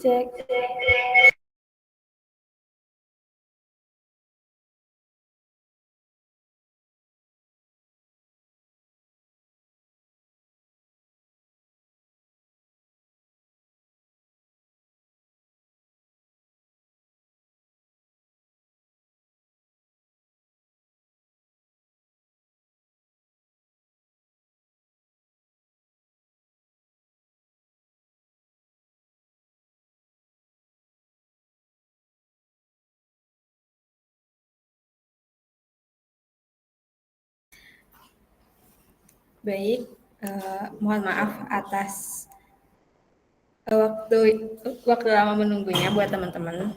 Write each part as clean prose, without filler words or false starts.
Cek. Baik, mohon maaf atas waktu lama menunggunya buat teman-teman.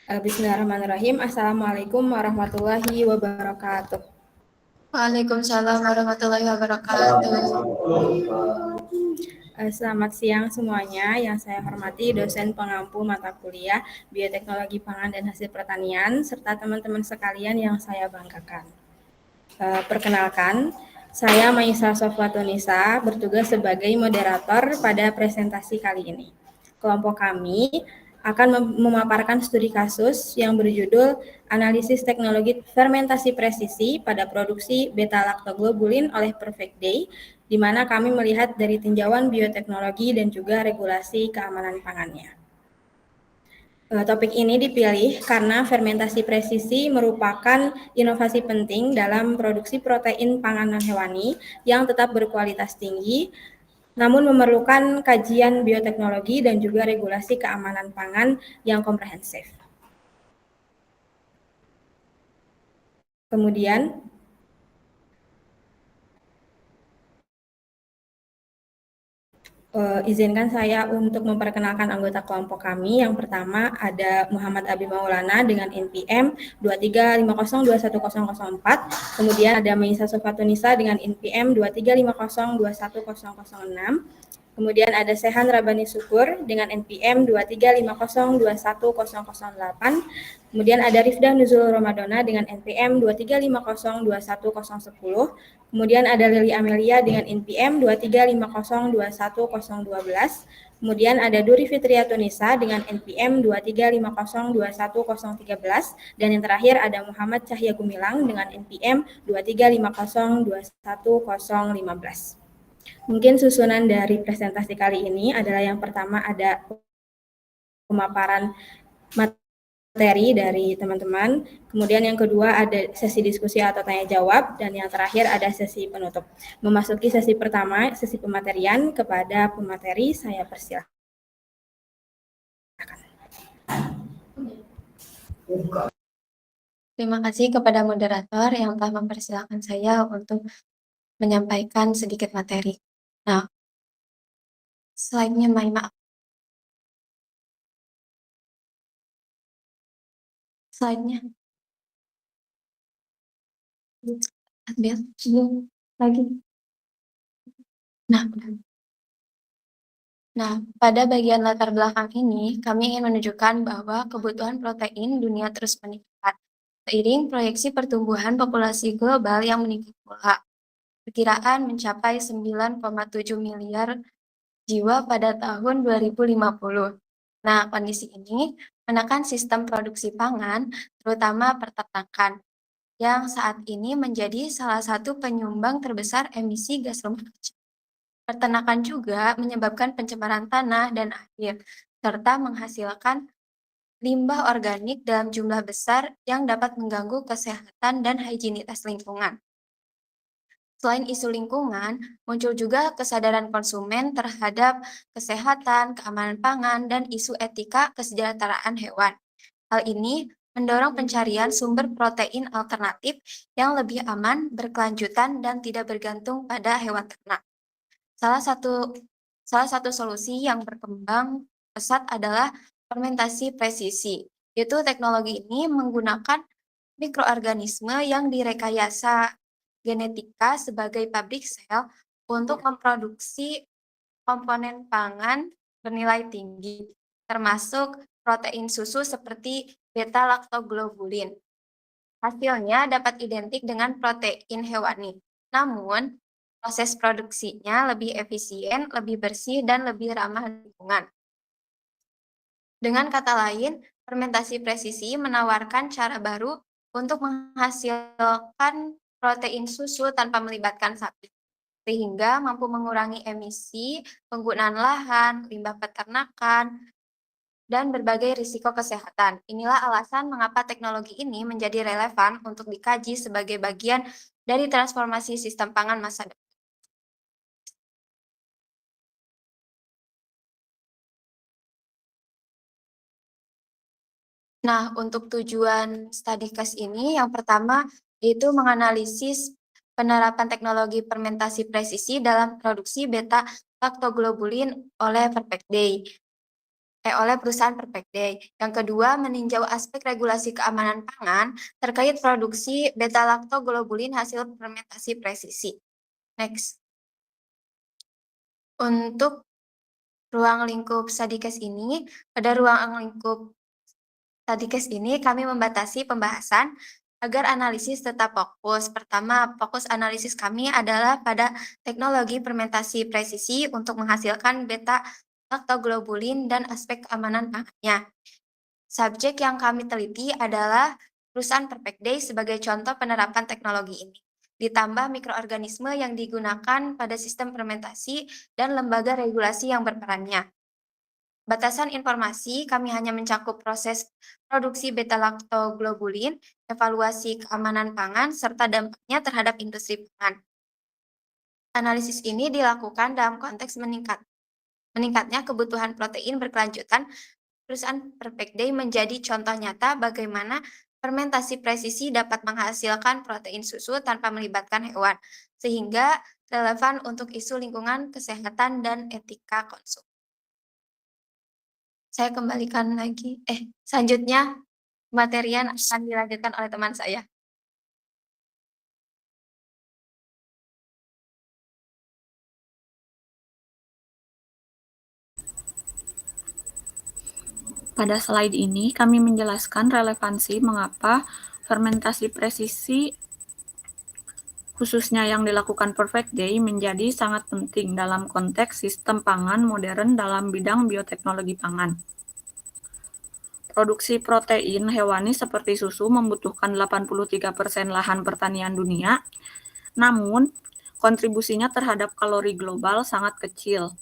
Bismillahirrahmanirrahim. Assalamualaikum warahmatullahi wabarakatuh. Waalaikumsalam warahmatullahi wabarakatuh. Selamat siang semuanya. Yang saya hormati dosen pengampu mata kuliah Bioteknologi Pangan dan Hasil Pertanian serta teman-teman sekalian yang saya banggakan. Perkenalkan, saya Maisa Sofwatunisa bertugas sebagai moderator pada presentasi kali ini. Kelompok kami akan memaparkan studi kasus yang berjudul Analisis Teknologi Fermentasi Presisi pada Produksi Beta-Lactoglobulin oleh Perfect Day, di mana kami melihat dari tinjauan bioteknologi dan juga regulasi keamanan pangannya. Topik ini dipilih karena fermentasi presisi merupakan inovasi penting dalam produksi protein panganan hewani yang tetap berkualitas tinggi, namun memerlukan kajian bioteknologi dan juga regulasi keamanan pangan yang komprehensif. Kemudian, izinkan saya untuk memperkenalkan anggota kelompok kami. Yang pertama ada Muhammad Abi Maulana dengan NPM 235021004. Kemudian ada Maisa Sofatunisa dengan NPM 235021006. Kemudian ada Sehan Rabani Syukur dengan NPM 235021008. Kemudian ada Rifdah Nuzul Ramadona dengan NPM 235021010. Kemudian ada Lili Amelia dengan NPM 235021012. Kemudian ada Duri Fitriatunisa dengan NPM 235021013. Dan yang terakhir ada Muhammad Cahya Gumilang dengan NPM 235021015. Mungkin susunan dari presentasi kali ini adalah yang pertama ada pemaparan materi dari teman-teman, kemudian yang kedua ada sesi diskusi atau tanya jawab, dan yang terakhir ada sesi penutup. Memasuki sesi pertama, sesi pematerian, kepada pemateri saya persilahkan. Terima kasih kepada moderator yang telah mempersilahkan saya untuk menyampaikan sedikit materi. Nah, slide-nya maaf. Slide-nya. Ambil lagi. Nah, pada bagian latar belakang ini, kami ingin menunjukkan bahwa kebutuhan protein dunia terus meningkat, seiring proyeksi pertumbuhan populasi global yang meningkat pula. Perkiraan mencapai 9,7 miliar jiwa pada tahun 2050. Nah, kondisi ini menekan sistem produksi pangan, terutama peternakan, yang saat ini menjadi salah satu penyumbang terbesar emisi gas rumah kaca. Peternakan juga menyebabkan pencemaran tanah dan air, serta menghasilkan limbah organik dalam jumlah besar yang dapat mengganggu kesehatan dan higienitas lingkungan. Selain isu lingkungan, muncul juga kesadaran konsumen terhadap kesehatan, keamanan pangan, dan isu etika kesejahteraan hewan. Hal ini mendorong pencarian sumber protein alternatif yang lebih aman, berkelanjutan, dan tidak bergantung pada hewan ternak. Salah satu solusi yang berkembang pesat adalah fermentasi presisi, yaitu teknologi ini menggunakan mikroorganisme yang direkayasa genetika sebagai pabrik sel untuk memproduksi komponen pangan bernilai tinggi, termasuk protein susu seperti beta-lactoglobulin. Hasilnya dapat identik dengan protein hewani, namun proses produksinya lebih efisien, lebih bersih, dan lebih ramah lingkungan. Dengan kata lain, fermentasi presisi menawarkan cara baru untuk menghasilkan protein susu tanpa melibatkan sapi, sehingga mampu mengurangi emisi, penggunaan lahan, limbah peternakan, dan berbagai risiko kesehatan. Inilah alasan mengapa teknologi ini menjadi relevan untuk dikaji sebagai bagian dari transformasi sistem pangan masa depan. Nah, untuk tujuan study case ini, yang pertama yaitu menganalisis penerapan teknologi fermentasi presisi dalam produksi beta lactoglobulin oleh perusahaan Perfect Day. Yang kedua, meninjau aspek regulasi keamanan pangan terkait produksi beta lactoglobulin hasil fermentasi presisi. Next. Untuk ruang lingkup study case ini, pada ruang lingkup study case ini kami membatasi pembahasan agar analisis tetap fokus. Pertama, fokus analisis kami adalah pada teknologi fermentasi presisi untuk menghasilkan beta lactoglobulin dan aspek keamanan pangannya. Subjek yang kami teliti adalah perusahaan Perfect Day sebagai contoh penerapan teknologi ini, ditambah mikroorganisme yang digunakan pada sistem fermentasi dan lembaga regulasi yang berperannya. Batasan informasi kami hanya mencakup proses produksi beta-lactoglobulin, evaluasi keamanan pangan, serta dampaknya terhadap industri pangan. Analisis ini dilakukan dalam konteks meningkatnya kebutuhan protein berkelanjutan. Perusahaan Perfect Day menjadi contoh nyata bagaimana fermentasi presisi dapat menghasilkan protein susu tanpa melibatkan hewan, sehingga relevan untuk isu lingkungan, kesehatan, dan etika konsumsi. Saya kembalikan lagi. Selanjutnya materian akan dilanjutkan oleh teman saya. Pada slide ini kami menjelaskan relevansi mengapa fermentasi presisi khususnya yang dilakukan Perfect Day menjadi sangat penting dalam konteks sistem pangan modern dalam bidang bioteknologi pangan. Produksi protein hewani seperti susu membutuhkan 83% lahan pertanian dunia, namun kontribusinya terhadap kalori global sangat kecil.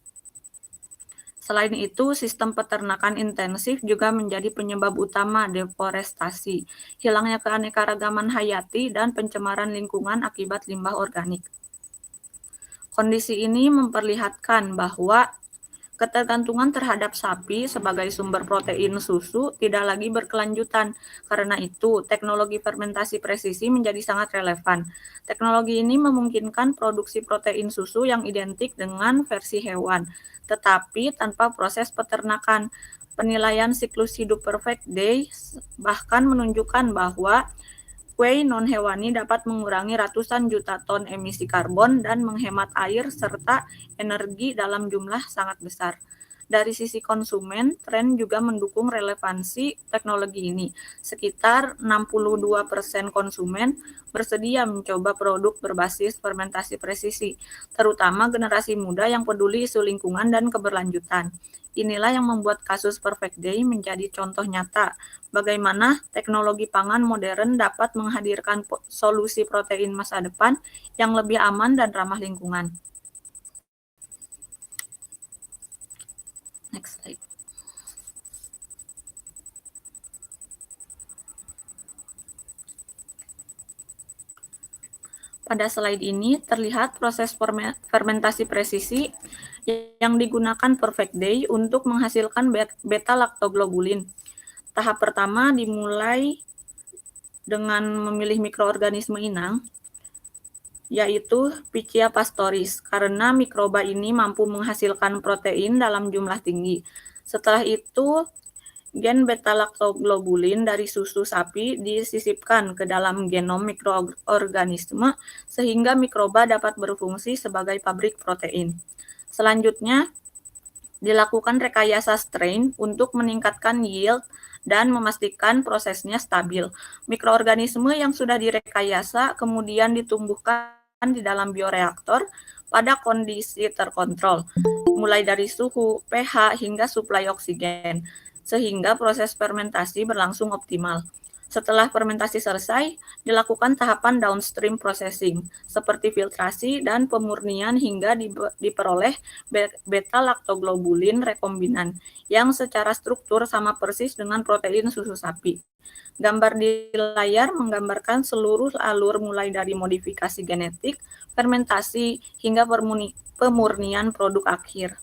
Selain itu, sistem peternakan intensif juga menjadi penyebab utama deforestasi, hilangnya keanekaragaman hayati, dan pencemaran lingkungan akibat limbah organik. Kondisi ini memperlihatkan bahwa ketergantungan terhadap sapi sebagai sumber protein susu tidak lagi berkelanjutan. Karena itu, teknologi fermentasi presisi menjadi sangat relevan. Teknologi ini memungkinkan produksi protein susu yang identik dengan versi hewan, tetapi tanpa proses peternakan. Penilaian siklus hidup Perfect Day bahkan menunjukkan bahwa whey non-hewani dapat mengurangi ratusan juta ton emisi karbon dan menghemat air serta energi dalam jumlah sangat besar. Dari sisi konsumen, tren juga mendukung relevansi teknologi ini. Sekitar 62% konsumen bersedia mencoba produk berbasis fermentasi presisi, terutama generasi muda yang peduli isu lingkungan dan keberlanjutan. Inilah yang membuat kasus Perfect Day menjadi contoh nyata bagaimana teknologi pangan modern dapat menghadirkan solusi protein masa depan yang lebih aman dan ramah lingkungan. Next slide. Pada slide ini terlihat proses fermentasi presisi yang digunakan Perfect Day untuk menghasilkan beta-lactoglobulin. Tahap pertama dimulai dengan memilih mikroorganisme inang, yaitu Pichia pastoris, karena mikroba ini mampu menghasilkan protein dalam jumlah tinggi. Setelah itu, gen beta-lactoglobulin dari susu sapi disisipkan ke dalam genom mikroorganisme sehingga mikroba dapat berfungsi sebagai pabrik protein. Selanjutnya, dilakukan rekayasa strain untuk meningkatkan yield dan memastikan prosesnya stabil. Mikroorganisme yang sudah direkayasa kemudian ditumbuhkan di dalam bioreaktor pada kondisi terkontrol, mulai dari suhu, pH, hingga suplai oksigen. sehingga proses fermentasi berlangsung optimal. Setelah fermentasi selesai, dilakukan tahapan downstream processing, seperti filtrasi dan pemurnian hingga diperoleh beta-laktoglobulin rekombinan, yang secara struktur sama persis dengan protein susu sapi. Gambar di layar menggambarkan seluruh alur mulai dari modifikasi genetik, fermentasi, hingga pemurnian produk akhir.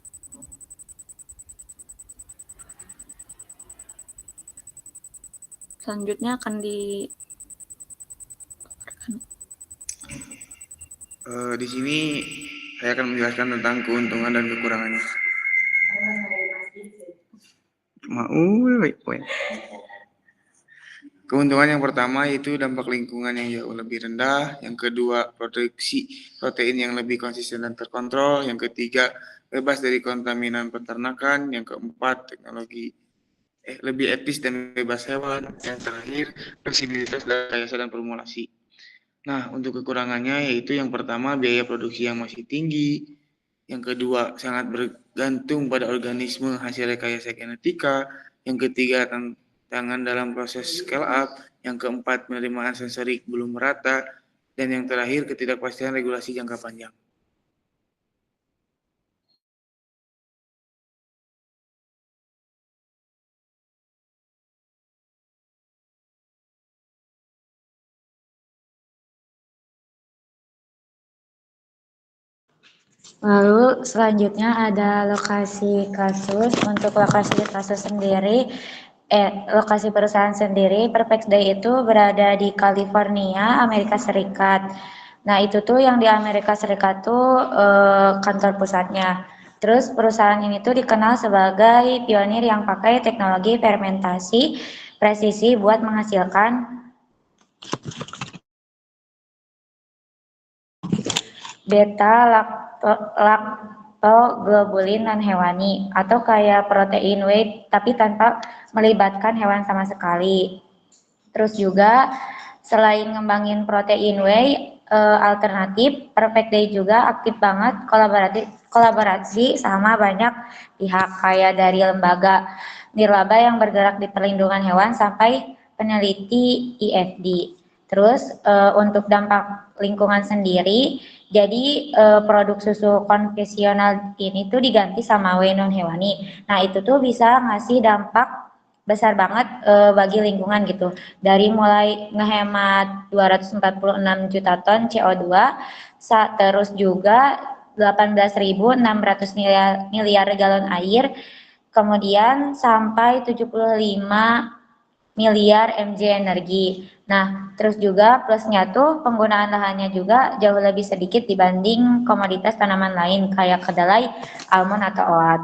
Selanjutnya akan di sini saya akan menjelaskan tentang keuntungan dan kekurangannya. Keuntungan yang pertama yaitu dampak lingkungan yang jauh lebih rendah, yang kedua produksi protein yang lebih konsisten dan terkontrol, yang ketiga bebas dari kontaminan peternakan, yang keempat teknologi lebih etis dan bebas hewan, yang terakhir fleksibilitas rekayasa dan formulasi. Nah, untuk kekurangannya yaitu yang pertama biaya produksi yang masih tinggi, yang kedua sangat bergantung pada organisme hasil rekayasa genetika, yang ketiga tantangan dalam proses scale up, yang keempat penerimaan sensorik belum merata, dan yang terakhir ketidakpastian regulasi jangka panjang. Lalu selanjutnya ada lokasi kasus. Untuk lokasi kasus sendiri, lokasi perusahaan sendiri, Perfect Day itu berada di California, Amerika Serikat. Nah itu tuh yang di Amerika Serikat tuh kantor pusatnya. Terus perusahaan ini tuh dikenal sebagai pionir yang pakai teknologi fermentasi presisi buat menghasilkan beta-laktoglobulin non-hewani atau kayak protein whey tapi tanpa melibatkan hewan sama sekali. Terus juga selain ngembangin protein whey alternatif, Perfect Day juga aktif banget kolaborasi sama banyak pihak kayak dari lembaga nirlaba yang bergerak di perlindungan hewan sampai peneliti IFD. Terus untuk dampak lingkungan sendiri, jadi produk susu konvensional ini tuh diganti sama whey non hewani. Nah itu tuh bisa ngasih dampak besar banget bagi lingkungan gitu. Dari mulai ngehemat 246 juta ton CO2, terus juga 18.600 miliar galon air, kemudian sampai 75 miliar mg energi. Nah, terus juga plusnya tuh penggunaan lahannya juga jauh lebih sedikit dibanding komoditas tanaman lain kayak kedelai, almond atau oat.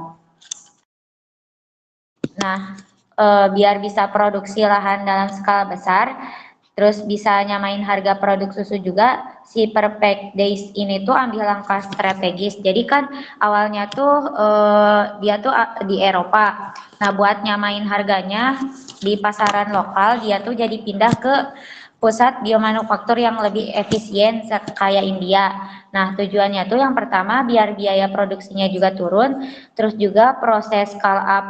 Nah, biar bisa produksi lahan dalam skala besar, terus bisa nyamain harga produk susu juga, si Perfect Days ini tuh ambil langkah strategis. Jadi kan awalnya tuh dia tuh di Eropa. Nah, buat nyamain harganya di pasaran lokal, dia tuh jadi pindah ke pusat biomanufaktur yang lebih efisien kayak India. Nah, tujuannya tuh yang pertama biar biaya produksinya juga turun, terus juga proses scale up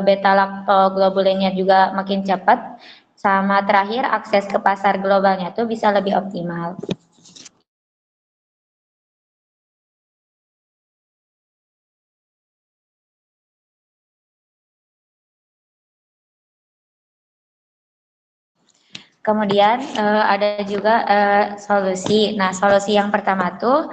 beta-laktoglobulin juga makin cepat, sama terakhir akses ke pasar globalnya tuh bisa lebih optimal. Kemudian ada juga solusi. Nah, solusi yang pertama tuh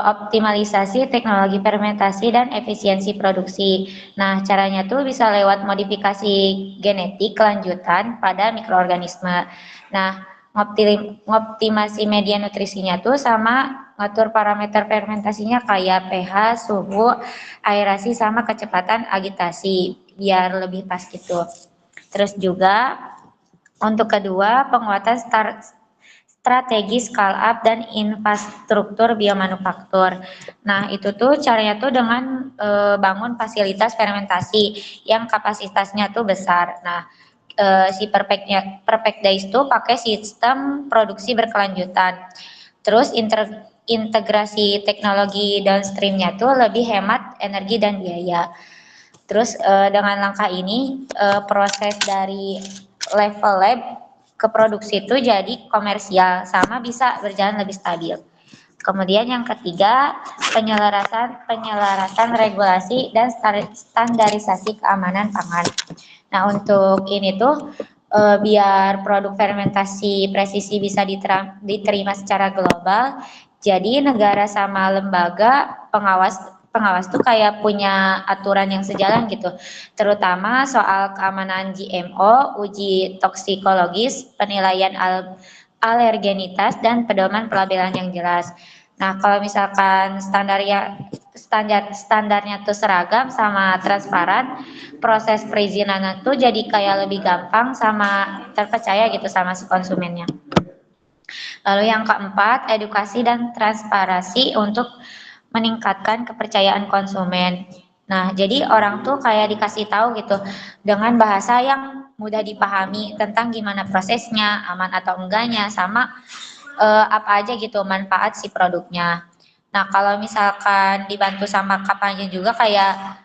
optimalisasi teknologi fermentasi dan efisiensi produksi. Nah, caranya tuh bisa lewat modifikasi genetik lanjutan pada mikroorganisme. Nah, ngoptimasi media nutrisinya tuh sama ngatur parameter fermentasinya kayak pH, suhu, aerasi sama kecepatan agitasi biar lebih pas gitu. Terus juga untuk kedua, penguatan strategi scale up dan infrastruktur biomanufaktur. Nah, itu tuh caranya tuh dengan bangun fasilitas fermentasi yang kapasitasnya tuh besar. Nah, si Perfect Days tuh pakai sistem produksi berkelanjutan. Terus integrasi teknologi downstreamnya tuh lebih hemat energi dan biaya. Terus dengan langkah ini proses dari level lab ke produksi itu jadi komersial sama bisa berjalan lebih stabil. Kemudian yang ketiga, penyelarasan regulasi dan standarisasi keamanan pangan. Nah, untuk ini tuh biar produk fermentasi presisi bisa diterima secara global, jadi negara sama lembaga pengawas tuh kayak punya aturan yang sejalan gitu, terutama soal keamanan GMO, uji toksikologis, penilaian alergenitas dan pedoman pelabelan yang jelas. Nah, kalau misalkan standarnya tuh seragam sama transparan, proses perizinan tuh jadi kayak lebih gampang sama terpercaya gitu sama si konsumennya. Lalu yang keempat, edukasi dan transparansi untuk meningkatkan kepercayaan konsumen. Nah, jadi orang tuh kayak dikasih tahu gitu dengan bahasa yang mudah dipahami tentang gimana prosesnya, aman atau enggaknya, sama apa aja gitu manfaat si produknya. Nah, kalau misalkan dibantu sama kampanye juga kayak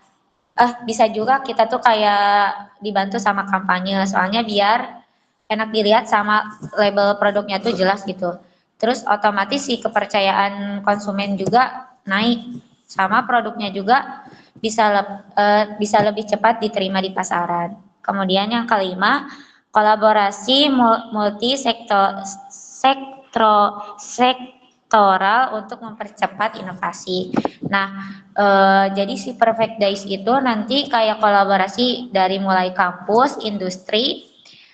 bisa juga kita tuh kayak dibantu sama kampanye, soalnya biar enak dilihat sama label produknya tuh jelas gitu. Terus otomatis si kepercayaan konsumen juga naik, sama produknya juga bisa lebih cepat diterima di pasaran. Kemudian yang kelima, kolaborasi multi sektoral untuk mempercepat inovasi. Nah, jadi si Perfect Days itu nanti kayak kolaborasi dari mulai kampus, industri,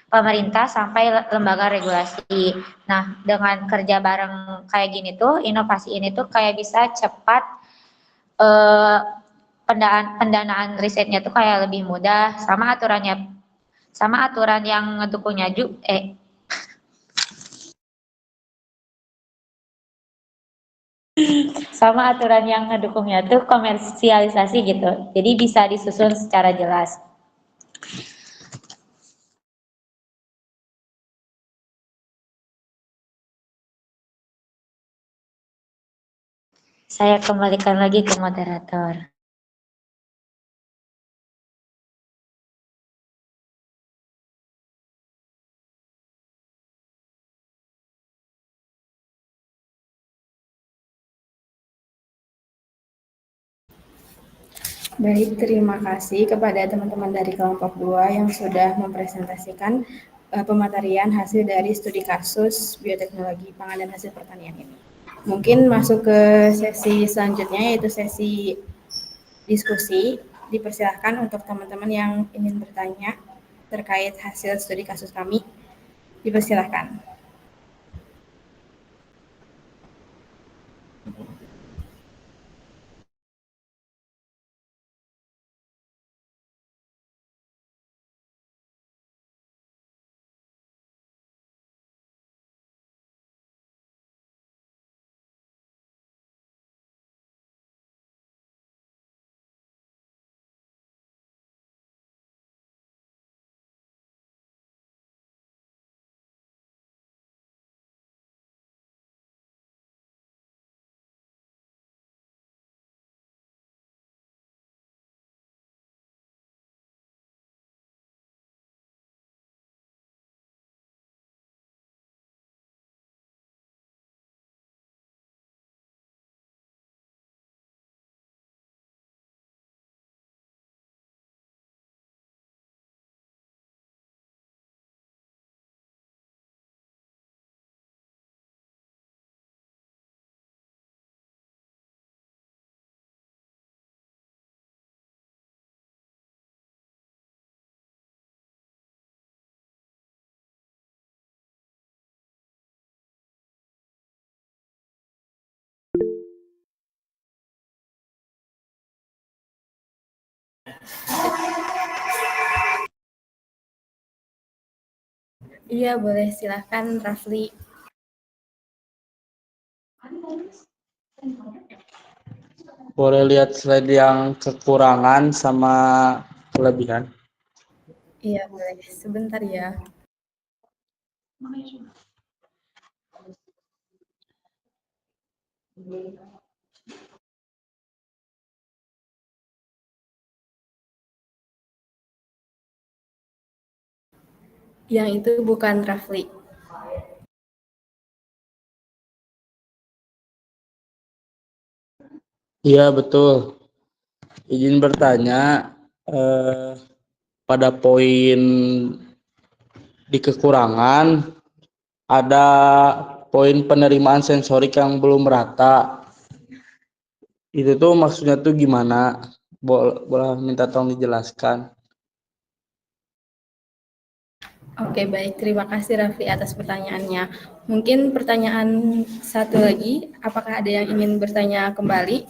pemerintah sampai lembaga regulasi. Nah, dengan kerja bareng kayak gini tuh, inovasi ini tuh kayak bisa cepat eh, pendanaan risetnya tuh kayak lebih mudah, sama aturan yang ngedukungnya juga sama aturan yang ngedukungnya tuh komersialisasi gitu. Jadi bisa disusun secara jelas. Saya kembalikan lagi ke moderator. Baik, terima kasih kepada teman-teman dari kelompok 2 yang sudah mempresentasikan pematerian hasil dari studi kasus bioteknologi pangan dan hasil pertanian ini. Mungkin masuk ke sesi selanjutnya, yaitu sesi diskusi. Dipersilahkan untuk teman-teman yang ingin bertanya terkait hasil studi kasus kami. Dipersilahkan. Iya, boleh. Silahkan, Rafli. Boleh lihat slide yang kekurangan sama kelebihan. Iya, boleh. Sebentar ya. Yang itu bukan Rafli. Iya, betul. Izin bertanya, pada poin di kekurangan ada poin penerimaan sensorik yang belum merata. Itu tuh maksudnya tuh gimana? Boleh minta tolong dijelaskan. Oke, baik. Terima kasih Rafli atas pertanyaannya. Mungkin pertanyaan satu lagi, apakah ada yang ingin bertanya kembali?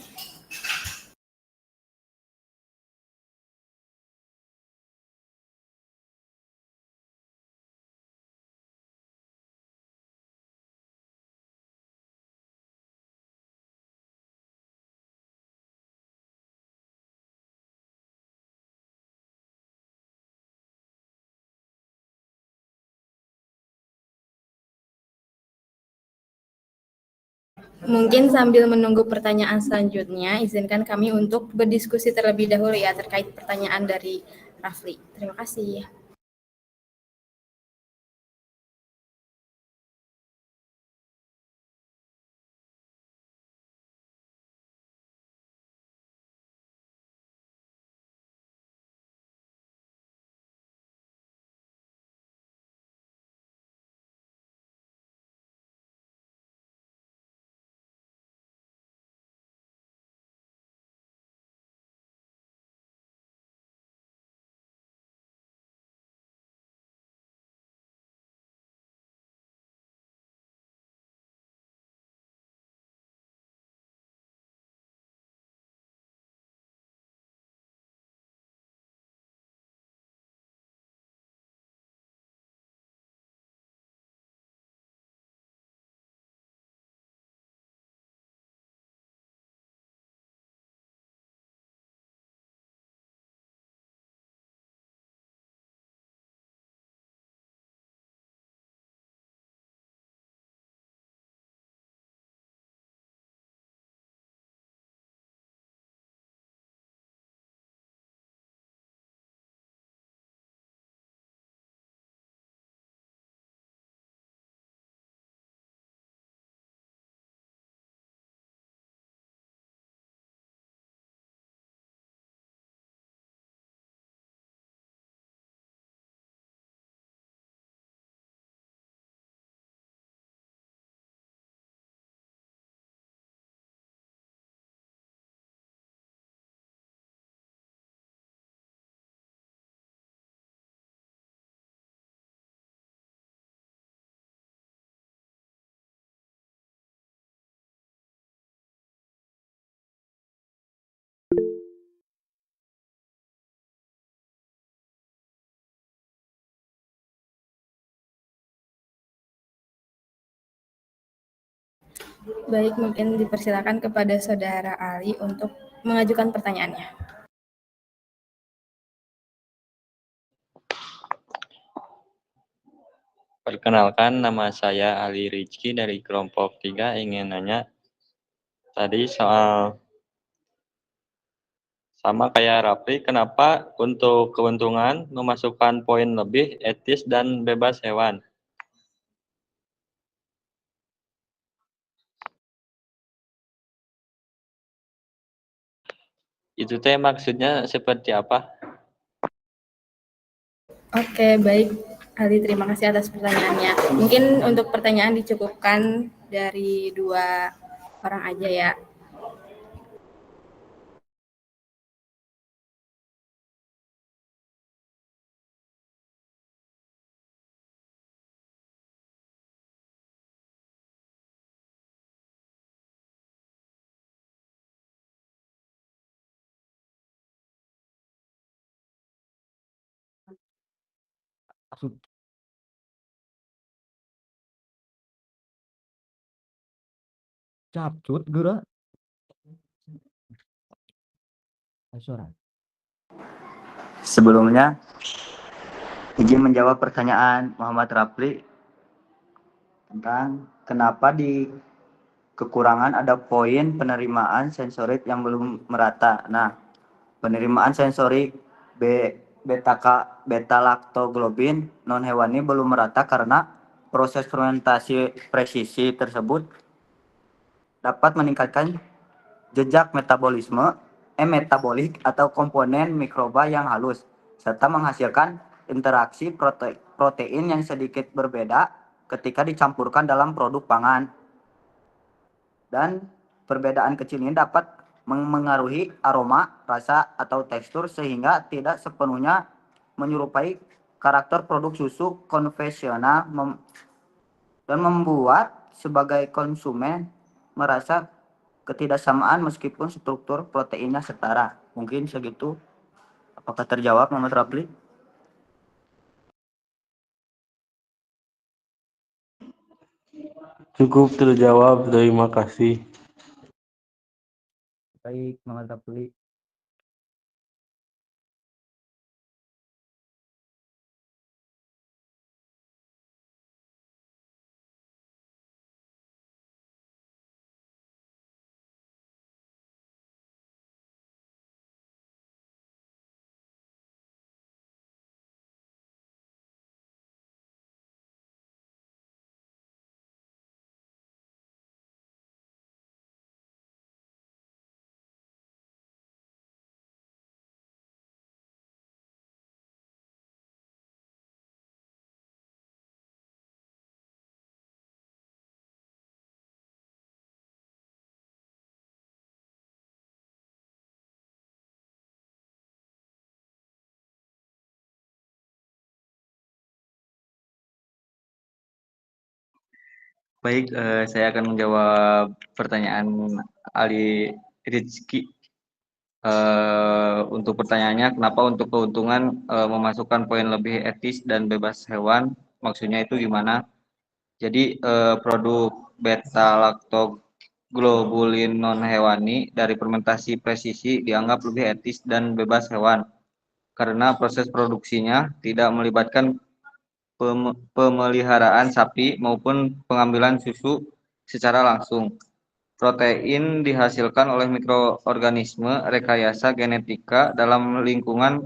Mungkin sambil menunggu pertanyaan selanjutnya, izinkan kami untuk berdiskusi terlebih dahulu ya terkait pertanyaan dari Rafli. Terima kasih. Baik, mungkin dipersilakan kepada Saudara Ali untuk mengajukan pertanyaannya. Perkenalkan, nama saya Ali Rizky dari kelompok 3. Ingin nanya tadi soal sama kayak Rafli, kenapa untuk keuntungan memasukkan poin lebih etis dan bebas hewan? Itu teh maksudnya seperti apa? Oke, baik. Ali, terima kasih atas pertanyaannya. Mungkin untuk pertanyaan dicukupkan dari 2 orang aja ya. Capcut geura. Suara. Sebelumnya, izin menjawab pertanyaan Muhammad Rafli tentang kenapa di kekurangan ada poin penerimaan sensorik yang belum merata. Nah, penerimaan sensorik B beta-lactoglobin non-hewani belum merata karena proses fermentasi presisi tersebut dapat meningkatkan jejak metabolik atau komponen mikroba yang halus, serta menghasilkan interaksi protein yang sedikit berbeda ketika dicampurkan dalam produk pangan. Dan perbedaan kecil ini dapat mengaruhi aroma, rasa, atau tekstur sehingga tidak sepenuhnya menyerupai karakter produk susu konvensional dan membuat sebagai konsumen merasa ketidaksamaan meskipun struktur proteinnya setara. Mungkin segitu. Apakah terjawab, Muhammad Rapli? Cukup terjawab, terima kasih. Baik, Muhammad Rapli. Baik, saya akan menjawab pertanyaan Ali Rizky. Untuk pertanyaannya, kenapa untuk keuntungan memasukkan poin lebih etis dan bebas hewan? Maksudnya itu gimana? Jadi produk beta-lactoglobulin non-hewani dari fermentasi presisi dianggap lebih etis dan bebas hewan karena proses produksinya tidak melibatkan pemeliharaan sapi maupun pengambilan susu secara langsung. Protein dihasilkan oleh mikroorganisme rekayasa genetika dalam lingkungan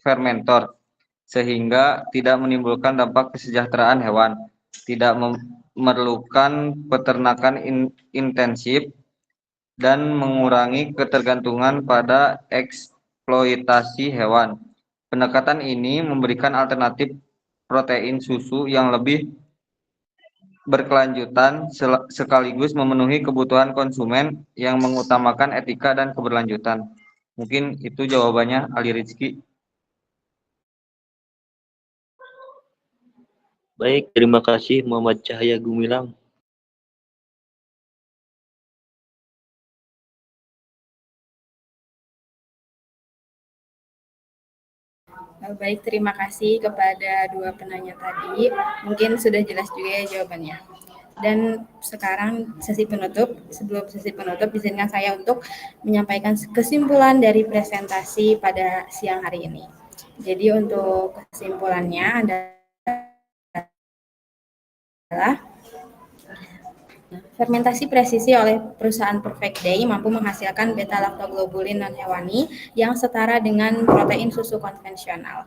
fermentor, sehingga tidak menimbulkan dampak kesejahteraan hewan, tidak memerlukan peternakan intensif, dan mengurangi ketergantungan pada eksploitasi hewan. Pendekatan ini memberikan alternatif protein susu yang lebih berkelanjutan sekaligus memenuhi kebutuhan konsumen yang mengutamakan etika dan keberlanjutan. Mungkin itu jawabannya, Ali Rizky. Baik, terima kasih Muhammad Cahaya Gumilang. Baik, terima kasih kepada dua penanya tadi. Mungkin sudah jelas juga ya jawabannya. Dan sekarang sebelum sesi penutup, izinkan saya untuk menyampaikan kesimpulan dari presentasi pada siang hari ini. Jadi untuk kesimpulannya adalah fermentasi presisi oleh perusahaan Perfect Day mampu menghasilkan beta-lactoglobulin non-hewani yang setara dengan protein susu konvensional,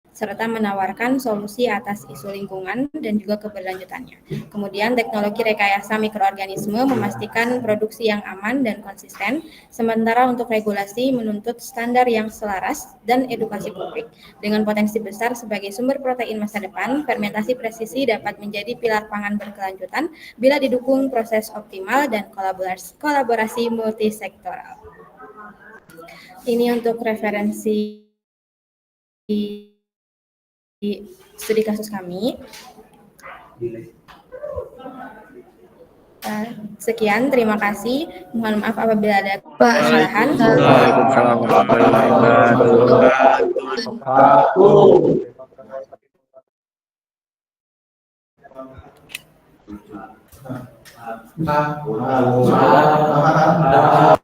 serta menawarkan solusi atas isu lingkungan dan juga keberlanjutannya. Kemudian teknologi rekayasa mikroorganisme memastikan produksi yang aman dan konsisten, sementara untuk regulasi menuntut standar yang selaras dan edukasi publik. Dengan potensi besar sebagai sumber protein masa depan, fermentasi presisi dapat menjadi pilar pangan berkelanjutan bila didukung proses optimal dan kolaborasi multisektoral. Ini untuk referensi di studi kasus kami. Sekian, terima kasih. Mohon maaf apabila ada kesalahan. Waalaikumsalam warahmatullahi wabarakatuh.